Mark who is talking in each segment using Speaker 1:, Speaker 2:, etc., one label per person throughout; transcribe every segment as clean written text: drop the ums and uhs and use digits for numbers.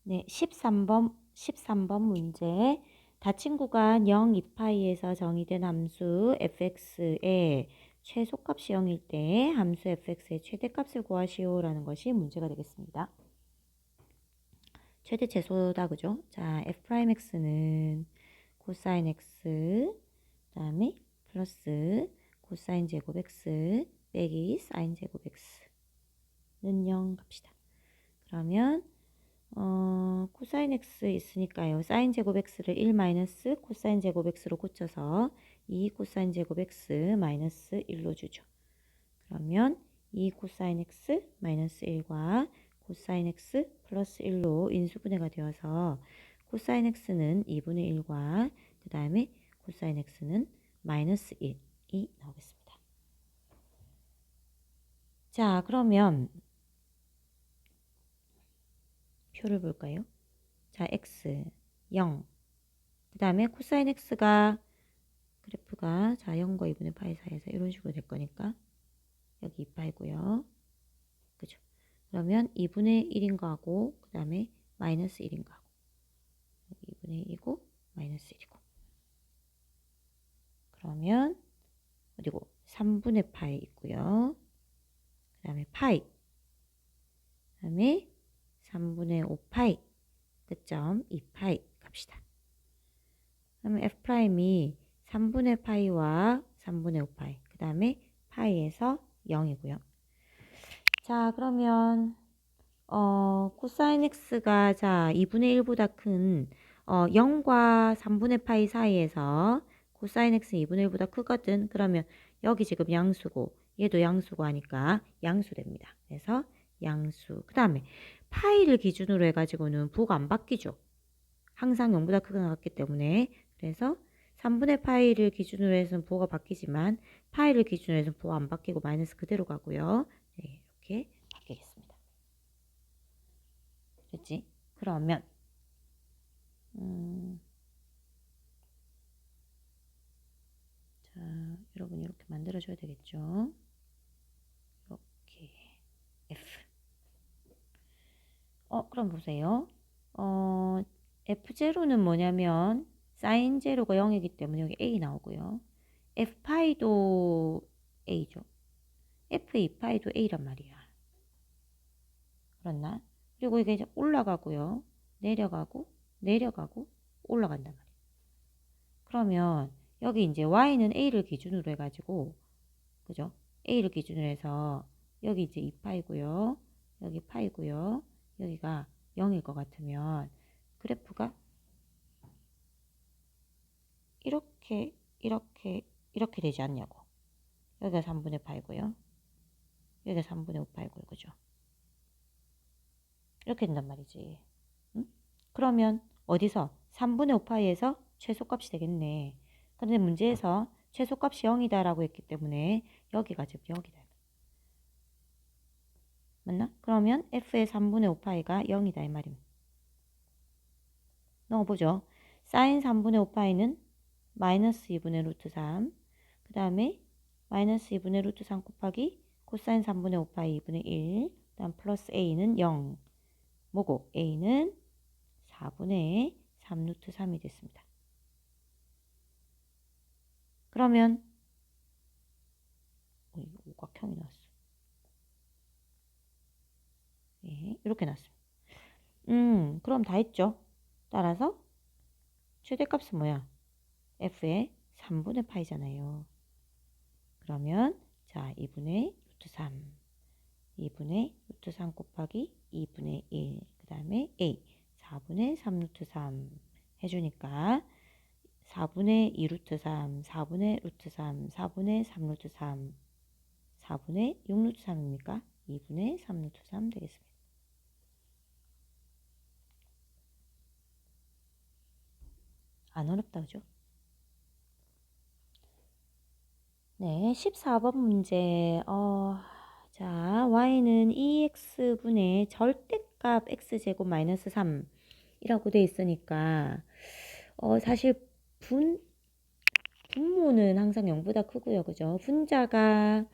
Speaker 1: 네, 13번 문제. 닫힌 구간 0, 2파이에서 정의된 함수 fx의 최소값이 0일 때 함수 fx의 최대값을 구하시오 라는 것이 문제가 되겠습니다. 최대 최소다, 그죠? 자, f'x는 코사인 x, 그 다음에 플러스 코사인 제곱 x 빼기 사인 제곱 x는 0 갑시다. 그러면 코사인 x 있으니까요. 사인 제곱 x를 1 마이너스 코사인 제곱 x로 고쳐서 2 코사인 제곱 x 마이너스 1로 주죠. 그러면 2 코사인 x 마이너스 1과 코사인 x 플러스 1로 인수분해가 되어서 코사인 x는 2분의 1과 그 다음에 코사인 x는 마이너스 1이 나오겠습니다. 자, 그러면 표를 볼까요? 자, x 0. 그 다음에 코사인 x가 그래프가 자 0과 2분의 파이 사이에서 이런 식으로 될 거니까 여기 2파이고요. 그죠? 그러면 2분의 1인 거하고 그 다음에 마이너스 1인 거하고 여기 2분의 1이고 마이너스 1이고 그러면 어디고 3분의 파이 있고요. 그 다음에 파이 그 다음에 3분의 5파이 끝점 2파이 갑시다. 그러면 f'이 3분의 파이와 3분의 5파이 그 다음에 파이에서 0이고요. 자, 그러면 코사인 x가 자 2분의 1보다 큰 0과 3분의 파이 사이에서 코사인 x 2분의 1보다 크거든. 그러면 여기 지금 양수고 얘도 양수고 하니까 양수됩니다. 그래서 양수. 그 다음에 파이를 기준으로 해가지고는 부호가 안 바뀌죠. 항상 0보다 크거나 같기 때문에. 그래서 3분의 파이를 기준으로 해서는 부호가 바뀌지만 파이를 기준으로 해서는 부호가 안 바뀌고 마이너스 그대로 가고요. 네, 이렇게 바뀌겠습니다. 됐지? 그러면 자, 여러분 이렇게 만들어줘야 되겠죠? 이렇게 F. 그럼 보세요. F0는 뭐냐면 사인 제로가 0이기 때문에 여기 A 나오고요. F파이도 A죠. F2파이도 A란 말이야. 그렇나? 그리고 이게 이제 올라가고요. 내려가고 내려가고 올라간단 말이야. 그러면 여기 이제 y는 a를 기준으로 해가지고 그죠? a를 기준으로 해서 여기 이제 2파이고요. 여기 파이고요. 여기가 0일 것 같으면 그래프가 이렇게 이렇게 이렇게 되지 않냐고. 여기가 3분의 파이고요. 여기가 3분의 5파이고요. 그죠? 이렇게 된단 말이지. 응? 그러면 어디서? 3분의 5파이에서 최소값이 되겠네. 그런데 문제에서 최소값이 0이다 라고 했기 때문에 여기가 지금 여기다. 맞나? 그러면 f의 3분의 5파이가 0이다 이 말입니다. 넣어보죠. 사인 3분의 5파이는 마이너스 2분의 루트 3. 그 다음에 마이너스 2분의 루트 3 곱하기 코사인 3분의 5파이 2분의 1. 그 다음 플러스 a는 0. 뭐고? a는 4분의 3 루트 3이 됐습니다. 그러면 오각형이 나왔어. 예, 이렇게 나왔습니다. 그럼 다 했죠. 따라서 최대값은 뭐야? f의 3분의 파이잖아요. 그러면 자 2분의 루트 3 2분의 루트 3 곱하기 2분의 1 그 다음에 a 4분의 3 루트 3 해주니까 4분의 2 루트 3 4분의 루트 3 4분의 3 루트 3 4분의 6 루트 3입니까? 2분의 3 루트 3 되겠습니다. 안 어렵다 그죠? 네, 14번 문제. 자, y는 2x분의 절대값 x제곱 마이너스 3이라고 돼 있으니까 사실 분모는 항상 0보다 크고요. 그죠? 분자가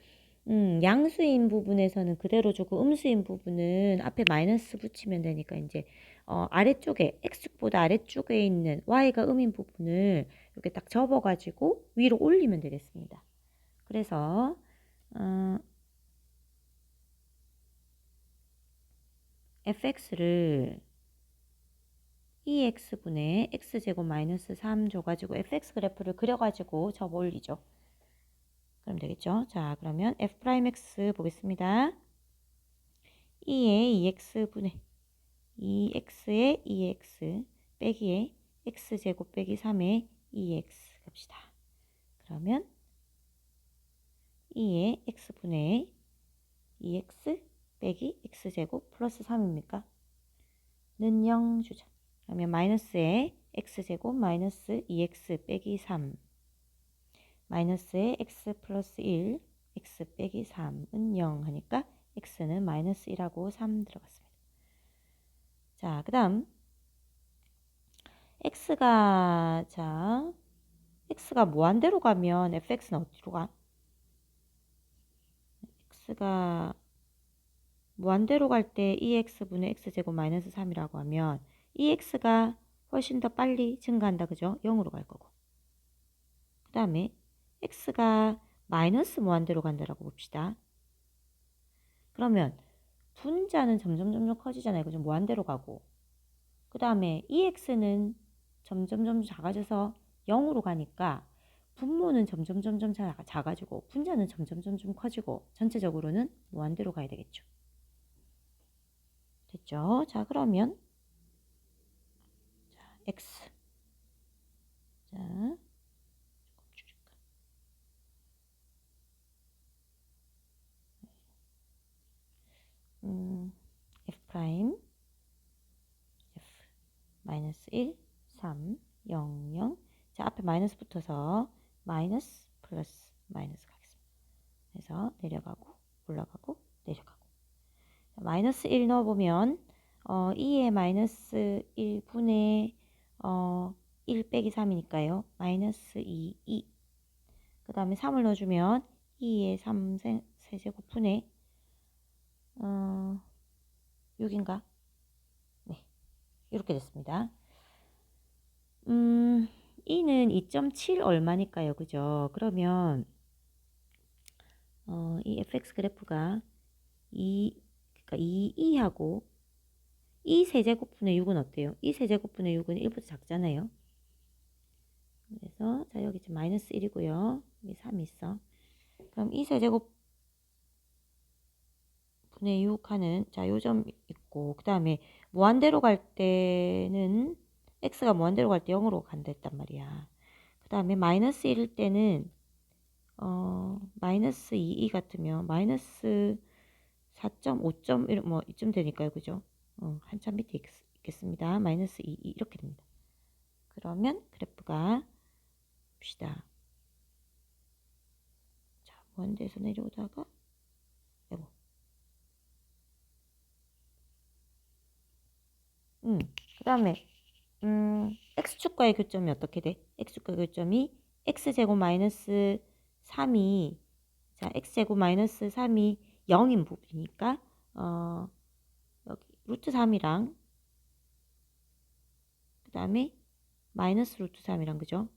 Speaker 1: 양수인 부분에서는 그대로 주고 음수인 부분은 앞에 마이너스 붙이면 되니까 이제 아래쪽에 x축보다 아래쪽에 있는 y가 음인 부분을 이렇게 딱 접어가지고 위로 올리면 되겠습니다. 그래서 fx를 2x분의 x제곱 마이너스 3 줘가지고 fx 그래프를 그려가지고 접어 올리죠. 그럼 되겠죠? 자, 그러면 f'x 보겠습니다. 2의 2x분의 2x의 2x 빼기의 x제곱 빼기 3의 2x 갑시다. 그러면 2의 x분의 2x 빼기 x제곱 플러스 3입니까? 는 0 주죠. 그러면 마이너스의 x제곱 마이너스 2x 빼기 3 마이너스의 x 플러스 1 x 빼기 3은 0 하니까 x는 마이너스 1하고 3 들어갔습니다. 자, 그 다음 x가 무한대로 가면 fx는 어디로 가? x가 무한대로 갈 때 2x분의 x제곱 마이너스 3이라고 하면 2x가 훨씬 더 빨리 증가한다. 그죠? 0으로 갈 거고. 그 다음에 x가 마이너스 무한대로 간다라고 봅시다. 그러면 분자는 점점 커지잖아요. 그죠? 무한대로 가고. 그 다음에 2x는 점점 작아져서 0으로 가니까 분모는 점점 작아지고 분자는 점점 커지고 전체적으로는 무한대로 가야 되겠죠. 됐죠? 자, 그러면 자, x 자, 조금 줄일까? f 프라임 f 마이너스 1 3 0 0 자, 앞에 마이너스 붙어서 마이너스 플러스 마이너스 가겠습니다. 그래서 내려가고 올라가고 내려가고 마이너스 1 넣어보면 2의 마이너스 1분의 1 빼기 3이니까요. 마이너스 2. 그 다음에 3을 넣어주면 2의 3 세제곱분의 6인가? 네, 이렇게 됐습니다. 2는 2.7 얼마니까요. 그죠? 그러면 이 fx 그래프가 그러니까 2하고 2 세제곱분의 6은 어때요? 2 세제곱분의 6은 1보다 작잖아요. 그래서 자, 여기 지금 마이너스 1이고요. 여기 3이 있어. 그럼 2 세제곱분의 6 하는 자, 요점 있고 그 다음에 무한대로 갈 때는 x가 무한대로 갈 때 0으로 간다 했단 말이야. 그 다음에 마이너스 1일 때는 마이너스 2 같으면 마이너스 4.5점 뭐 이쯤 되니까요. 그죠? 한참 밑에 있겠습니다. 마이너스 2 이렇게 됩니다. 그러면 그래프가 봅시다. 자, 무한대에서 내려오다가 아이고. 그 다음에 x축과의 교점이 어떻게 돼? x축과의 교점이 x제곱 마이너스 3이 자, x제곱 마이너스 3이 0인 부분이니까 여기 루트 3이랑 그 다음에 마이너스 루트 3이랑 그죠?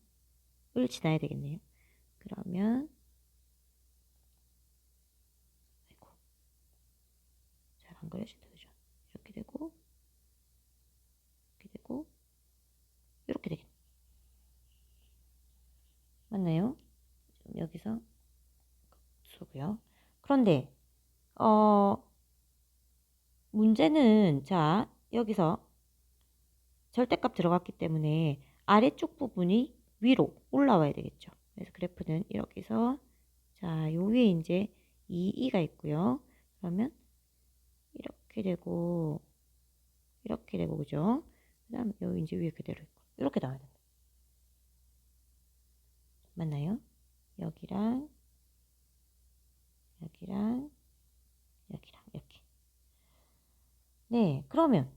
Speaker 1: 을 지나야 되겠네요. 그러면 아이고 잘 안 그려진다 그죠? 이렇게 되고 이렇게 되고 이렇게 되겠네. 맞나요? 여기서 수고요. 그런데 문제는 자 여기서 절대값 들어갔기 때문에 아래쪽 부분이 위로 올라와야 되겠죠. 그래서 그래프는 여기서 자, 요 위에 이제 2가 있고요. 그러면 이렇게 되고 그죠? 그다음 여기 이제 위에 그대로 있고 이렇게 나와야 됩니다. 맞나요? 여기랑 이렇게. 네, 그러면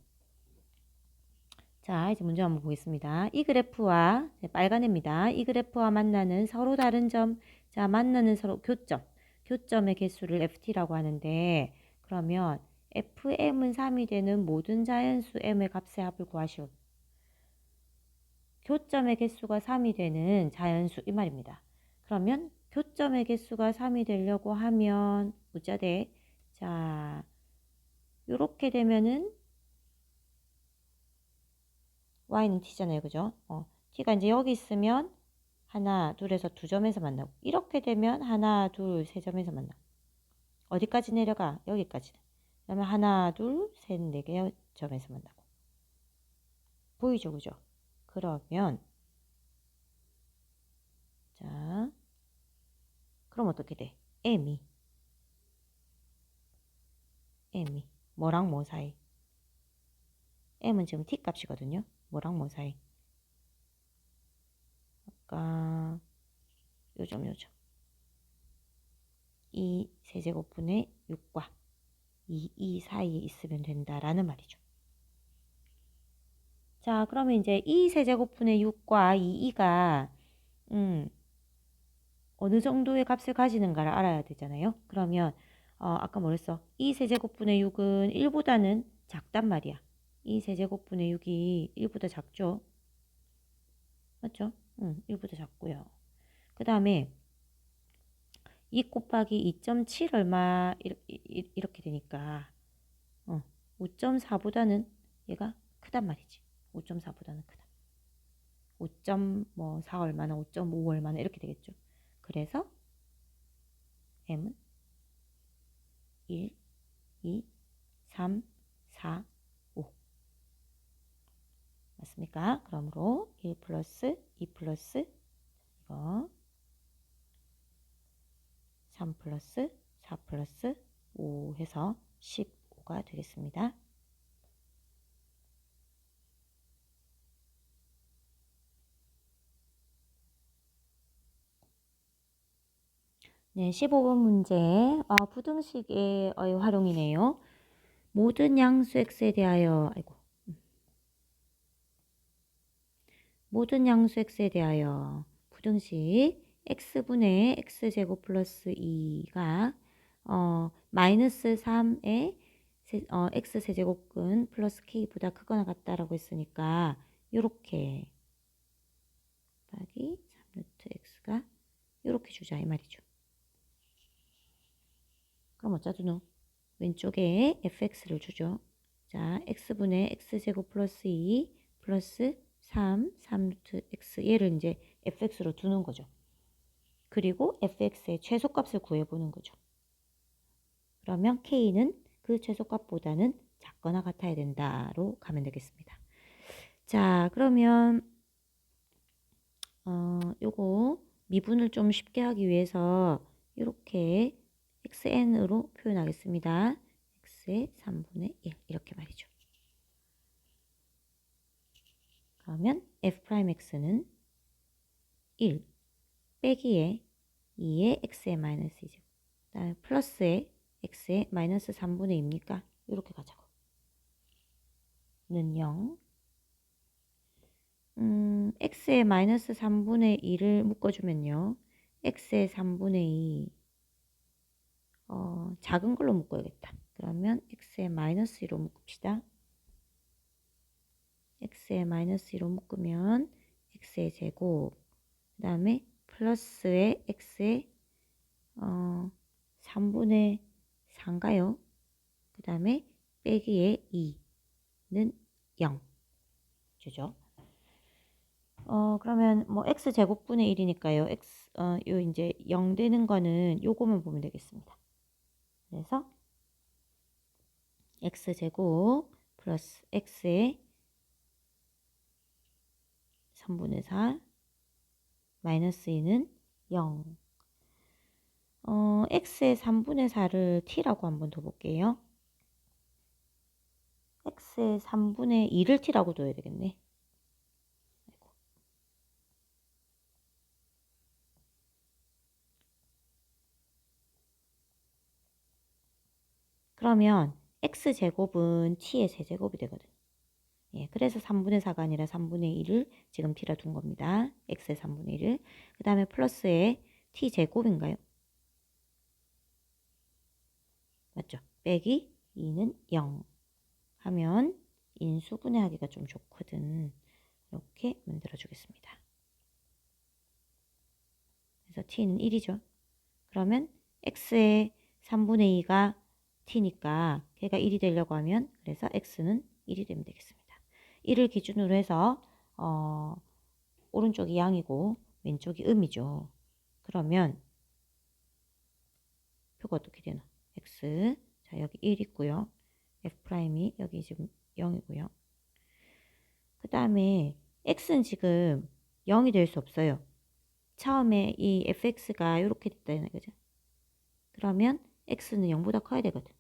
Speaker 1: 자, 이제 문제 한번 보겠습니다. 이 그래프와 빨간 애입니다. 이 그래프와 만나는 서로 다른 점, 자, 만나는 서로 교점. 교점의 개수를 ft라고 하는데, 그러면 fm은 3이 되는 모든 자연수 m의 값의 합을 구하시오. 교점의 개수가 3이 되는 자연수 이 말입니다. 그러면 교점의 개수가 3이 되려고 하면 어찌 돼? 자, 요렇게 되면은 y는 t잖아요. 그죠? t가 이제 여기 있으면 하나, 둘에서 두 점에서 만나고, 이렇게 되면 하나, 둘, 세 점에서 만나고, 어디까지 내려가? 여기까지. 그러면 하나, 둘, 셋, 네 개 점에서 만나고. 보이죠? 그죠? 그러면 자, 그럼 어떻게 돼? m이 뭐랑 뭐 사이? m은 지금 t 값이거든요. 뭐랑 뭐 사이? 아까 요점 2 세제곱분의 6과 2 사이에 있으면 된다라는 말이죠. 자, 그러면 이제 2 세제곱분의 6과 2가 어느 정도의 값을 가지는가를 알아야 되잖아요. 그러면 아까 뭐랬어? 2 세제곱분의 6은 1보다는 작단 말이야. 2 세제곱분의 6이 1보다 작죠? 맞죠? 1보다 작고요. 그 다음에 2 곱하기 2.7 얼마 이렇게 되니까 5.4보다는 얘가 크단 말이지. 5.4보다는 크다. 5.4 얼마나 5.5 얼마나 이렇게 되겠죠. 그래서 m은 1, 2, 3, 4, 5 맞습니까? 그러므로 1 플러스 2 플러스 이거 3 플러스 4 플러스 5 해서 15가 되겠습니다. 네, 15번 문제 부등식의 활용이네요. 모든 양수 x에 대하여 모든 양수 x에 대하여 부등식 x분의 x제곱 플러스 2가 마이너스 3의 x세제곱근 플러스 k보다 크거나 같다라고 했으니까 요렇게 곱하기 3루트 x가 요렇게 주자 이 말이죠. 그럼 어쩌두노? 왼쪽에 fx를 주죠. 자, x분의 x제곱 플러스 2 플러스 3루트 x 얘를 이제 fx로 두는 거죠. 그리고 fx의 최소값을 구해보는 거죠. 그러면 k는 그 최소값보다는 작거나 같아야 된다로 가면 되겠습니다. 자, 그러면 요거 미분을 좀 쉽게 하기 위해서 이렇게 xn으로 표현하겠습니다. x의 3분의 1 이렇게 말이죠. 그러면 f'x는 1 빼기에 2의 x의 마이너스 2제곱 그 다음에 플러스에 x의 마이너스 3분의 2입니까? 이렇게 가자고. 는 0 x의 마이너스 3분의 2를 묶어주면요. x의 3분의 2 작은 걸로 묶어야겠다. 그러면 x의 마이너스 2로 묶읍시다. x의 마이너스 2로 묶으면 x의 제곱 그 다음에 플러스의 x의 3분의 4인가요? 그 다음에 빼기의 2는 0 주죠. 그러면 뭐 x제곱분의 1이니까요. 요 이제 0 되는 거는 요거만 보면 되겠습니다. 그래서 x제곱 플러스 x의 3분의 4 마이너스 2는 0 x의 3분의 4를 t라고 한번 더 볼게요. x의 3분의 2를 t라고 둬야 되겠네. 그러면 x제곱은 t의 세제곱이 되거든요. 예, 그래서 3분의 4가 아니라 3분의 1을 지금 t라 둔 겁니다. x의 3분의 1을. 그 다음에 플러스에 t제곱인가요? 맞죠? 빼기 2는 0 하면 인수분해하기가 좀 좋거든. 이렇게 만들어 주겠습니다. 그래서 t는 1이죠. 그러면 x의 3분의 2가 t니까 걔가 1이 되려고 하면 그래서 x는 1이 되면 되겠습니다. 1을 기준으로 해서 오른쪽이 양이고 왼쪽이 음이죠. 그러면 표가 어떻게 되나? x 자 여기 1 있고요. f'이 여기 지금 0이고요. 그 다음에 x는 지금 0이 될 수 없어요. 처음에 이 fx가 이렇게 됐다, 그죠? 그러면 x는 0보다 커야 되거든.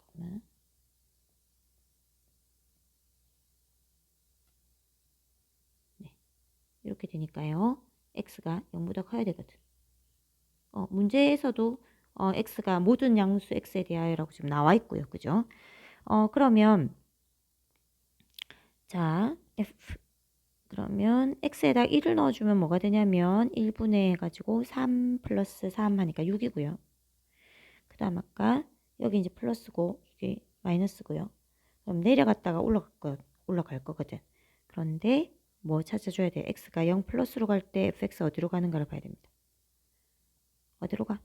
Speaker 1: 그러면 네, 이렇게 되니까요. x가 0보다 커야 되거든. 문제에서도 x가 모든 양수 x에 대하여라고 지금 나와 있고요. 그죠? 그러면 자, 그러면 x에다 1을 넣어주면 뭐가 되냐면 1분의 해가지고 3 플러스 3 하니까 6이고요. 그 다음 아까 여기 이제 플러스고 이게 마이너스고요. 그럼 내려갔다가 올라갈 거거든. 그런데 뭐 찾아줘야 돼? x가 0 플러스로 갈 때 fx 어디로 가는가를 봐야 됩니다. 어디로 가?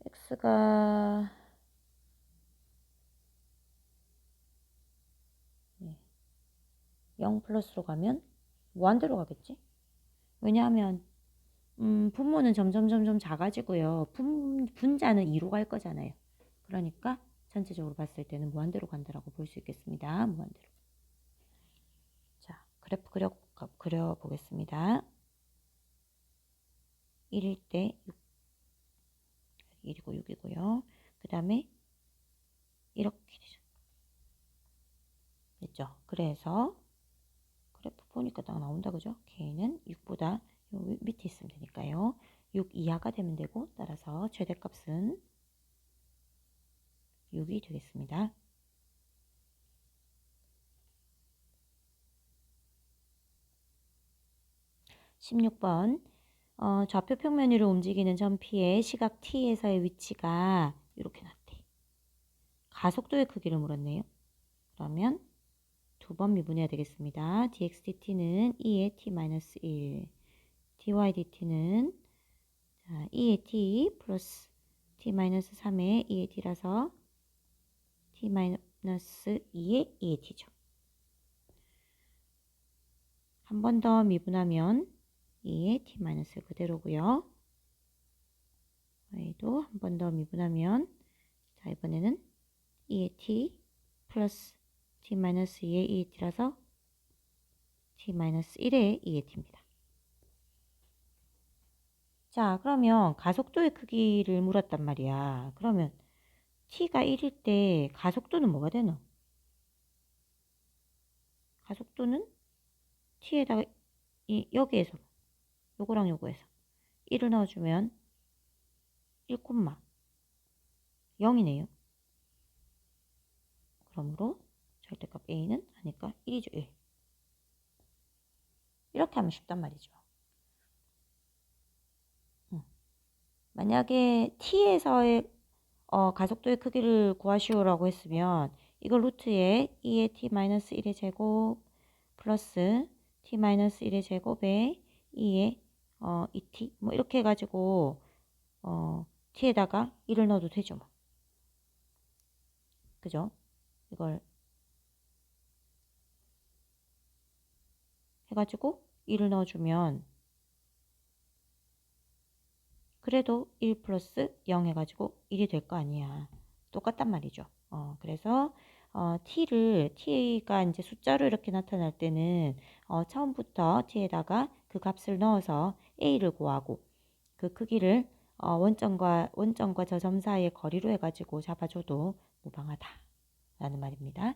Speaker 1: x가 0 플러스로 가면 무한대로 가겠지? 왜냐하면 분모는 점점 작아지고요. 분자는 2로 갈 거잖아요. 그러니까 전체적으로 봤을 때는 무한대로 간다라고 볼 수 있겠습니다. 무한대로. 자, 그래프 그려 보겠습니다. 1일 때 6, 1이고 6이고요. 그 다음에 이렇게 되죠. 됐죠? 그래서 그래프 보니까 딱 나온다, 그죠? K는 6보다 밑에 있으면 되니까요. 6 이하가 되면 되고, 따라서 최대값은 6이 되겠습니다. 16번 좌표 평면 위로 움직이는 점 P의 시각 T에서의 위치가 이렇게 났대. 가속도의 크기를 물었네요. 그러면 두 번 미분해야 되겠습니다. dx dt는 2의 t-1, dy dt는 2의 t 플러스 t-3의 2의 t라서 t-2의 2의 t죠. 한 번 더 미분하면 2의 t- 그대로고요. y도 한 번 더 미분하면 자 이번에는 2의 t 플러스 t-2의 2의 t라서 t-1의 2의 t입니다. 자 그러면 가속도의 크기를 물었단 말이야. 그러면 t가 1일 때 가속도는 뭐가 되노? 가속도는 t에다가 여기에서 요거랑 요거에서 1을 넣어주면 1,0이네요. 그러므로 절대값 a는 하니까 1이죠. 1. 이렇게 하면 쉽단 말이죠. 만약에 t에서의 가속도의 크기를 구하시오라고 했으면 이걸 루트에 2의 t-1의 제곱 플러스 t-1의 제곱에 2의 2t 뭐 이렇게 해가지고 t에다가 1을 넣어도 되죠. 뭐. 그죠? 이걸 해가지고 1을 넣어주면 그래도 1 플러스 0 해가지고 1이 될 거 아니야. 똑같단 말이죠. 그래서 t가 이제 숫자로 이렇게 나타날 때는 처음부터 t에다가 그 값을 넣어서 a를 구하고 그 크기를 원점과 저점 사이의 거리로 해가지고 잡아줘도 무방하다 라는 말입니다.